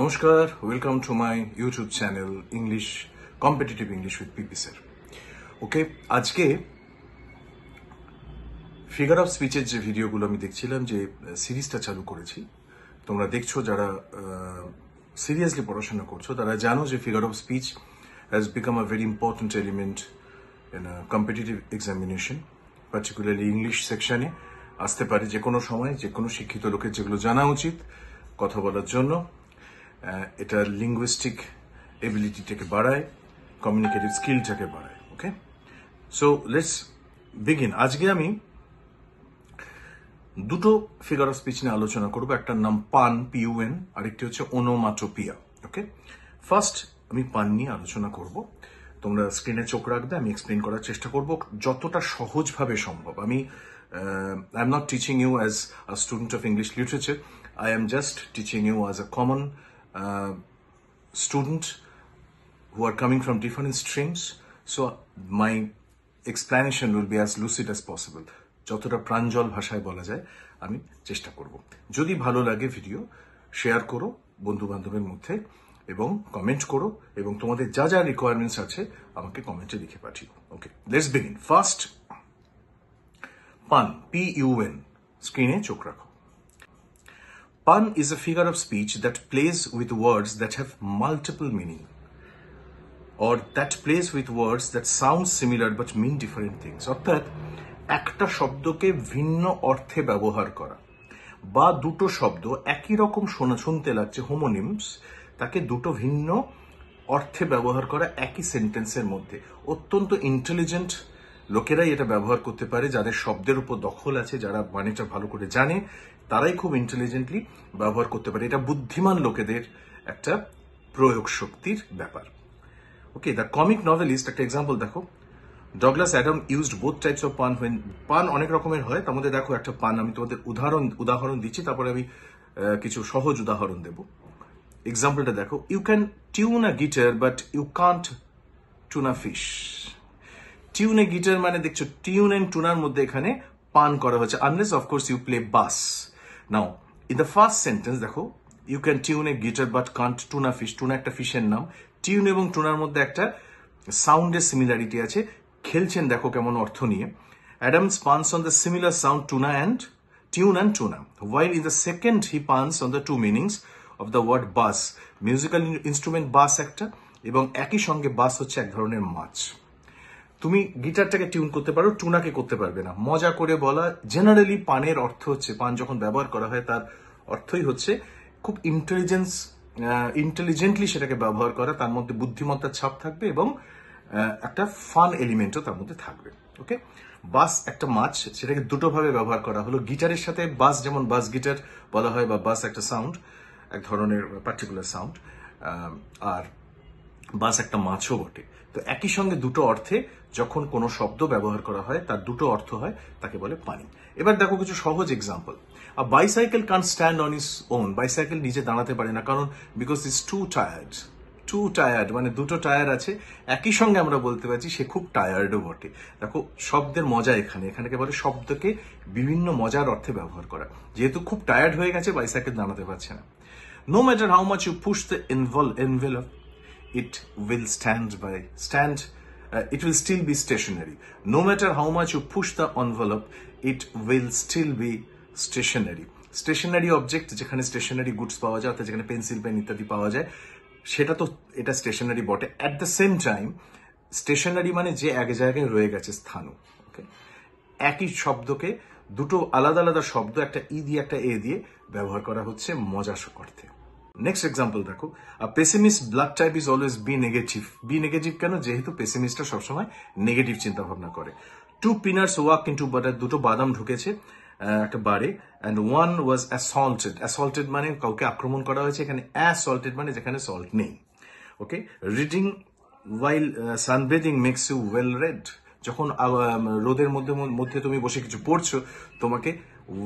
নমস্কার, welcome to my YouTube channel English competitive English with PP sir. Okay, আজকে figure of স্পিচের যে ভিডিওগুলো আমি দেখছিলাম, যে সিরিজটা চালু করেছি, তোমরা দেখছো যারা সিরিয়াসলি পড়াশোনা করছো তারা জানো যে figure of speech has become a very important element in a competitive examination, particularly English সেকশনে আসতে পারে যে কোনো সময়, যে কোনো শিক্ষিত লোকের যেগুলো জানা উচিত কথা বলার জন্য। এটা লিঙ্গুইস্টিক এবিলিটিটাকে বাড়ায়, কমিউনিকেটিভ স্কিলটাকে বাড়ায়। ওকে, সো লেটস বিগিন। আজকে আমি দুটো ফিগার অফ স্পিচ নিয়ে আলোচনা করবো। একটার নাম পান, PUN, আরেকটি হচ্ছে ওনোমাটোপিয়া। ওকে, ফার্স্ট আমি পান নিয়ে আলোচনা করব। তোমরা স্ক্রিনে চোখ রাখবে, আমি এক্সপ্লেন করার চেষ্টা করব যতটা সহজভাবে সম্ভব। I am not teaching you as a student of English literature, I am just teaching you as a common student who are coming from different streams. So my explanation will be as lucid as possible. যতটা প্রাঞ্জল ভাষায় বলা যায় আমি চেষ্টা করব। যদি ভালো লাগে ভিডিও শেয়ার করো বন্ধু বান্ধবের মধ্যে এবং কমেন্ট করো, এবং তোমাদের যা যা রিকোয়ারমেন্টস আছে আমাকে কমেন্টে লিখে পাঠিও। ওকে, লেটস বিগিন। ফার্স্ট, পান, PUN, স্ক্রিনে চোখ রাখো। Pun is a figure of speech that plays with words that have multiple meaning, or that plays with words that sound similar but mean different things. অর্থাৎ একটা শব্দকে ভিন্ন অর্থে ব্যবহার করা, বা দুটো শব্দ একই রকম শুনতে লাগছে, হোমোনিমস, তাকে দুটো ভিন্ন অর্থে ব্যবহার করা একই সেন্টেন্সের মধ্যে। অত্যন্ত ইন্টেলিজেন্ট লোকেরাই এটা ব্যবহার করতে পারে, যাদের শব্দের উপর দখল আছে, যারা মানেটা ভালো করে জানে, তারাই খুব ইন্টেলিজেন্টলি ব্যবহার করতে পারে। এটা বুদ্ধিমান লোকেদের একটা প্রয়োগ শক্তির ব্যাপার। ওকে, দ্য কমিক নভেলিস্ট, একটা এক্সাম্পল দেখো। Douglas Adam used both types of পান হোয়েন, পান অনেক রকমের হয়, তার মধ্যে দেখো একটা পান আমি তোমাদের উদাহরণ দিচ্ছি, তারপরে আমি কিছু সহজ উদাহরণ দেব। এক্সাম্পলটা দেখো, you can tune a guitar but you can't tuna fish. Tune a guitar মানে দেখছো টিউন এন্ড টুনার মধ্যে এখানে পান করা হচ্ছে, unless of course you play bass. Now in the first sentence দেখো, you can tune a guitar but can't tuna fish. Tuna একটা ফিশের নাম। টিউন এবং টুনার মধ্যে একটা সাউন্ডের সিমিলারিটি আছে, খেলছেন দেখো কেমন অর্থ নিয়ে। Adams punch on the similar sound tune and tuna, while in the second he puns on the two meanings of the word bass, musical instrument bass একটা, এবং একই সঙ্গে বাস হচ্ছে এক ধরনের মাছ। তুমি গিটারটাকে টিউন করতে পারো, টুনাকে করতে পারবে না। মজা করে বলা, জেনারেলি পানের অর্থ হচ্ছে, পান যখন ব্যবহার করা হয় তার অর্থই হচ্ছে খুব ইন্টেলিজেন্টলি সেটাকে ব্যবহার করা, তার মধ্যে বুদ্ধিমত্তার ছাপ থাকবে এবং একটা ফান এলিমেন্টও তার মধ্যে থাকবে। ওকে, বাস একটা মাছ, সেটাকে দুটো ভাবে ব্যবহার করা হলো। গিটারের সাথে বাস, যেমন বাস গিটার বলা হয়, বা বাস একটা সাউন্ড, এক ধরনের পার্টিকুলার সাউন্ড, আর বাস একটা মাছও বটে। তো একই সঙ্গে দুটো অর্থে যখন কোনো শব্দ ব্যবহার করা হয়, তার দুটো অর্থ হয়, তাকে বলে পানি। এবার দেখো কিছু সহজ example. A bicycle Kant stand on its own. Bicycle নিজে দাঁড়াতে পারে না, কারণ বিকজ ইটস টু টায়ার্ড, মানে দুটো টায়ার আছে। একই সঙ্গে আমরা বলতে পারছি সে খুব টায়ার্ডও বটে। দেখো শব্দের মজা এখানে বলে শব্দকে বিভিন্ন মজার অর্থে ব্যবহার করা। যেহেতু খুব টায়ার্ড হয়ে গেছে, বাইসাইকেল দাঁড়াতে পারছে না। No matter how much you push the envelope, it will it will still be stationary. No matter how much you push the envelope, it will still be stationary. Stationary object, যেখানে stationery goods পাওয়া যায়, অর্থাৎ যেখানে pencil, pen ইত্যাদি পাওয়া যায়, সেটা তো এটা স্টেশনারি বটে। At the same time stationary মানে যে এক জায়গায় রয়ে গেছে, স্থানু। ওকে, একই শব্দকে দুটো আলাদা আলাদা শব্দ, একটা ই দিয়ে একটা এ দিয়ে ব্যবহার করা হচ্ছে মজা অর্থে। নেক্সট এক্সাম্পল দেখো, pessimist blood type is always B negative. B negative কেন? যেহেতু পেসিমিস্টরা সবসময় নেগেটিভ চিন্তা ভাবনা করে। Two peanuts walk into butter, দুটো বাদাম ঢুকেছে একটা বারে, অ্যান্ড ওয়ান ওয়াজ অ্যাসল্টেড মানে কাউকে আক্রমণ করা হয়েছে, এখানে অ্যাসল্টেড মানে যেখানে সল্ট নেই। Okay, reading while sunbathing makes you well red. যখন রোদের মধ্যে তুমি বসে কিছু পড়ছো, তোমাকে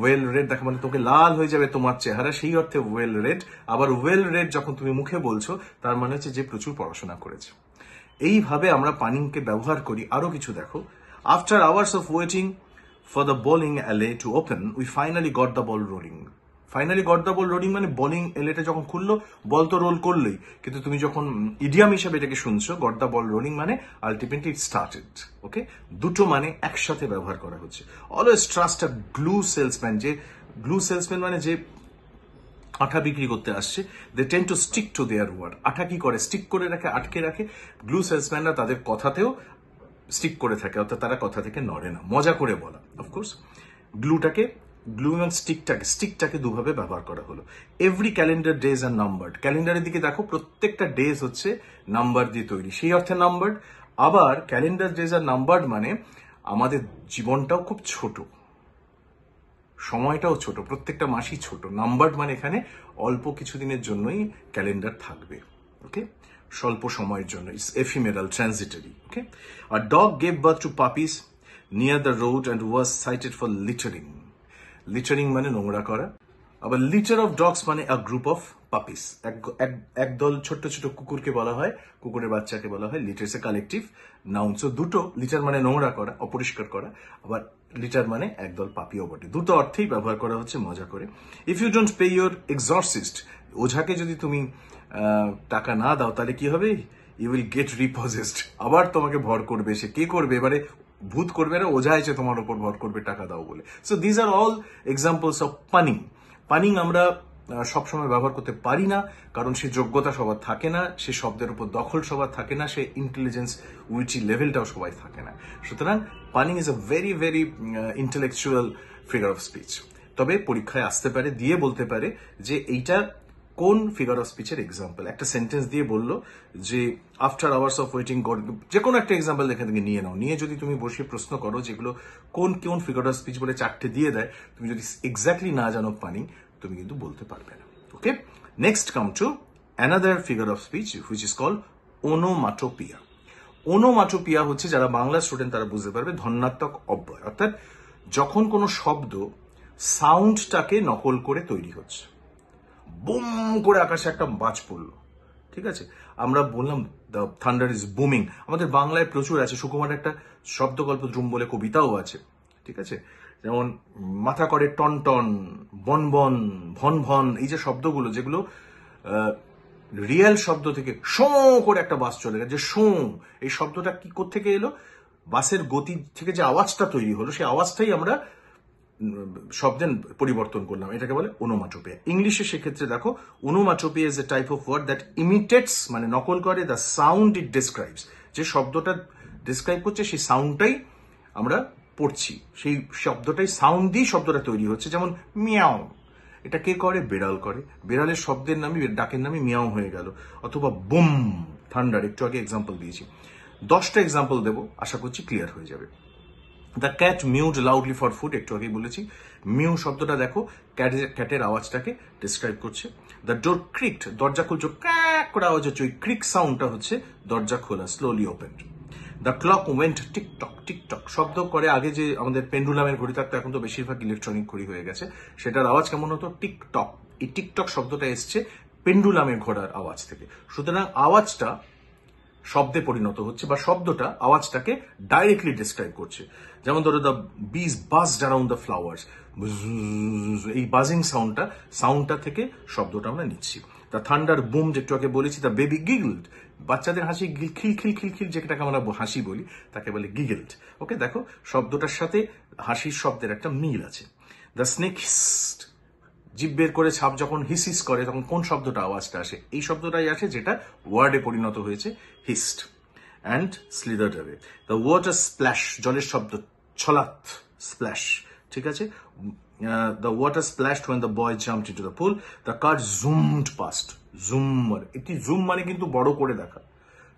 ওয়েল রেড দেখা মানে তোমাকে লাল হয়ে যাবে তোমার চেহারা, সেই অর্থে ওয়েল রেড। আবার ওয়েল রেড যখন তুমি মুখে বলছো, তার মানে হচ্ছে যে প্রচুর পড়াশোনা করেছে। এইভাবে আমরা পানিংকে ব্যবহার করি। আরো কিছু দেখো, after hours of waiting for the bowling allay to open, we finally goat the ball rolling. Finally goat the ball rolling মানে বোলিং এলেটে যখন খুললো, বল তো রোল করলোই, কিন্তু তুমি যখন ইডিয়াম হিসেবে এটাকে শুনছো, গট দ্য বল রোলিং মানে আলটিমেটলি ইট স্টার্টেড। ওকে, দুটো মানে একসাথে ব্যবহার করা হচ্ছে। Always trust a glue salesman. যে গ্লু সেলসম্যান মানে যে আঠা বিক্রি করতে আসছে, they tend to stick to their word. আঠা কি করে? স্টিক করে রাখে, আটকে রাখে। গ্লু সেলসম্যানরা তাদের কথাতেও স্টিক করে থাকে, অর্থাৎ তারা কথা থেকে নড়ে না। মজা করে বলা, অফকোর্স। গ্লু এবং স্টিকটাকে দুভাবে ব্যবহার করা হলো। এভরি ক্যালেন্ডার ডেজ আর নাম্বারড। ক্যালেন্ডারের দিকে দেখো, প্রত্যেকটা ডেজ হচ্ছে নাম্বার দিয়ে তৈরি, সেই অর্থে নাম্বারড। আবার ক্যালেন্ডার ডেজ আর নাম্বারড মানে আমাদের জীবনটাও খুব ছোট, সময়টাও ছোট, প্রত্যেকটা মাসই ছোট। নাম্বারড মানে এখানে অল্প কিছুদিনের জন্যই ক্যালেন্ডার থাকবে। ওকে, স্বল্প সময়ের জন্য, it's ephemeral, transitory. Okay, a dog gave birth to puppies near the road and was cited for littering. Littering মানে নোংরা করা। আবার লিটার অফ ডগস মানে আ গ্রুপ অফ পাপিস। একদল ছোট্ট ছোট কুকুরকে বলা হয়, কুকুরের বাচ্চাকে বলা হয় litre. A collective noun. So দুটো, লিটার মানে নোংরা করা, অপরিষ্কার করা, আবার লিটার মানে একদল পাপিও বটে। দুটো অর্থেই ব্যবহার করা হচ্ছে মজা করে। If you don't pay your exorcist, ওঝাকে যদি তুমি টাকা না দাও তাহলে কি হবে? You will get repossessed. আবার তোমাকে ভর করবে। সে কে করবে? এবারে ভূত করবে না, ওঝা এসে তোমার উপর ভর করবে টাকা দাও বলে। So these are all examples of punning. Punning আমরা সবসময় ব্যবহার করতে পারি না, কারণ সে যোগ্যতা সবার থাকে না, সে শব্দের উপর দখল সবার থাকে না, সে ইন্টেলিজেন্স উইচি লেভেলটাও সবাই থাকে না। সুতরাং punning is a very very intellectual figure of speech. তবে পরীক্ষায় আসতে পারে, দিয়ে বলতে পারে যে এইটা কোন ফিগার অফ স্পিচের এক্সাম্পল। একটা সেন্টেন্স দিয়ে বললো যে after hours of waiting god, যে কোনো একটা এক্সাম্পল এখান থেকে নিয়ে নাও, নিয়ে যদি তুমি বসে প্রশ্ন করো যেগুলো কোন কোন ফিগার অফ স্পিচ বলে চারটে দিয়ে দেয়, তুমি যদি এক্স্যাক্টলি না জানো পানিং, তুমি কিন্তু বলতে পারবে না। Okay, next come to another figure of speech which is called onomatopoeia. Onomatopoeia হচ্ছে, যারা বাংলা স্টুডেন্ট তারা বুঝতে পারবে, ধন্যাত্মক অব্যয়। অর্থাৎ যখন কোনো শব্দ সাউন্ডটাকে নকল করে তৈরি হচ্ছে। বুম করে আকাশে একটা বাজ পড়লো, ঠিক আছে, আমরা বললাম দ্য থান্ডার ইজ বুমিং। আমাদের বাংলায় প্রচুর আছে, সুকুমার একটা শব্দকল্প দ্রুম বলে কবিতাও আছে, ঠিক আছে। যেমন মাথা করে টন টন, বন বন, ভন ভন, এই যে শব্দগুলো, যেগুলো রিয়েল শব্দ থেকে শো করে একটা বাস চলে গেছে, শো, এই শব্দটা কি কোত্থেকে এলো? বাসের গতি থেকে যে আওয়াজটা তৈরি হলো, সেই আওয়াজটাই আমরা শব্দের পরিবর্তন করলাম, এটাকে বলে ওনোমাটোপিয়া। ইংলিশে সেক্ষেত্রে দেখো, onomatopoeia is a type of word that imitates মানে নকল করে দ্য সাউন্ড ইট ডিসক্রাইবস। যে শব্দটা ডিসক্রাইব করছে সেই সাউন্ডটাই আমরা পড়ছি, সেই শব্দটাই সাউন্ড দিয়ে শব্দটা তৈরি হচ্ছে। যেমন মিয়াও, এটা কে করে? বেড়াল করে। বেড়ালের শব্দের নামই, ডাকের নামই মিয়াও হয়ে গেল। অথবা বুম, থান্ডার, একটু আগে এক্সাম্পল দিয়েছি। 10টা এক্সাম্পল দেবো, আশা করছি ক্লিয়ার হয়ে যাবে। The cat mewed loudly for food, একটু আগেই বলেছি। মিউ শব্দটা দেখো, ক্যাটের আওয়াজটাকে ডিসক্রাইব করছে। দ্য ডোর ক্রিকড, দরজা খুলছো, ক্র্যাক করে আওয়াজ হচ্ছে, ওই ক্রিক সাউন্ডটা হচ্ছে দরজা খোলা, slowly opened. The clock went TikTok TikTok, শব্দ করে। আগে যে আমাদের পেন্ডুলামের ঘড়ি থাকতো, এখন তো বেশিরভাগ ইলেকট্রনিক ঘড়ি হয়ে গেছে, সেটার আওয়াজ কেমন হতো? টিকটক। এই টিকটক শব্দটা এসছে পেন্ডুলামের ঘোড়ার আওয়াজ থেকে। সুতরাং আওয়াজটা শব্দে পরিণত হচ্ছে, বা শব্দটা আওয়াজটাকে ডাইরেক্টলি ডিসক্রাইব করছে। যেমন ধরো, দ্য বিজ বাজড অ্যারাউন্ড দ্য ফ্লাওয়ার্স, এই বাজিং সাউন্ডটা থেকে শব্দটা আমরা নিচ্ছি। দ্য থান্ডার বুম, একটু আগে বলেছি। দ্য বেবি গিগলড, বাচ্চাদের হাসি খিল খিল খিল খিল, যেটাকে আমরা হাসি বলি তাকে বলে গিগলড। ওকে, দেখো শব্দটার সাথে হাসির শব্দের একটা মিল আছে। দ্য স্নেক হিসড, জিভ বের করে সাপ যখন হিসিস করে তখন কোন শব্দটা আওয়াজটা আসে? এই শব্দটাই আসে, যেটা ওয়ার্ডে পরিণত হয়েছে hissed. And slithered away. The water splash, জলের শব্দ ছলাত, স্প্ল্যাশ, ঠিক আছে। The water splashed when the boy jumped into the pool. The car zoomed past. Zoom, একটি জুম মানে কিন্তু বড় করে দেখা,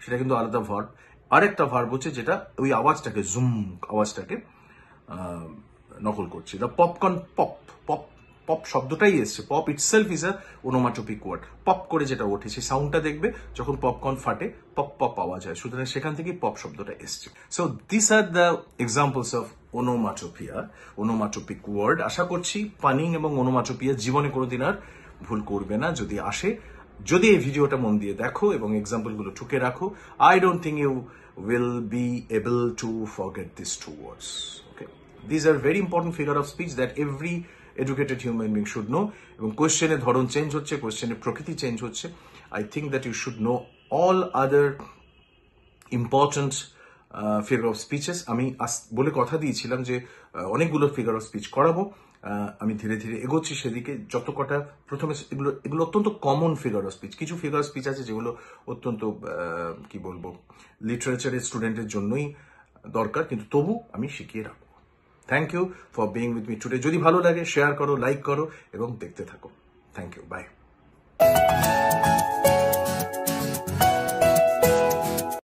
সেটা কিন্তু আলাদা ভার্ব। আরেকটা ভার্ব হচ্ছে যেটা ওই আওয়াজটাকে, জুম আওয়াজটাকে নকল করছে। The popcorn pop, pop pop শব্দটাই এসছে। Pop itself is a onomatopoeic word. Pop করে যেটা ওঠে, সেই সাউন্ডটা দেখবে যখন পপকর্ন ফাটে, পপ পপ আওয়াজ হয়, সুতরাং সেখান থেকে পপ শব্দটা এসছে। So this are the examples of onomatopoeia, onomatopoeic word. আশা করছি পানিং এবং ওনোমাটোপিয়া জীবনে কোনোদিন আর ভুল করবে না। যদি আসে, যদি এই ভিডিওটা মন দিয়ে দেখো এবং এক্সাম্পলগুলো টুকে রাখো, I don't think you will be able to forget these two words. Okay, these are very important figure of speech that every educated human being should know. এবং কোয়েশ্চেনের ধরন চেঞ্জ হচ্ছে, কোয়েশ্চেনের প্রকৃতি চেঞ্জ হচ্ছে. I think that you should know all other important figure of speeches. আমি বলে কথা দিয়েছিলাম যে অনেকগুলো ফিগার অফ স্পিচ করাবো. আমি ধীরে ধীরে এগোচ্ছি সেদিকে. যত কটা প্রথমে এগুলো অত্যন্ত কমন ফিগার অফ স্পিচ. কিছু ফিগার অফ স্পিচ আছে যেগুলো অত্যন্ত কি বলবো লিটারেচারের স্টুডেন্টের জন্যই দরকার, কিন্তু তবু আমি শিখিয়ে রাখবো. Thank you for being with me today. যদি ভালো লাগে শেয়ার করো, লাইক করো এবং দেখতে থাকো. Thank you. বাই.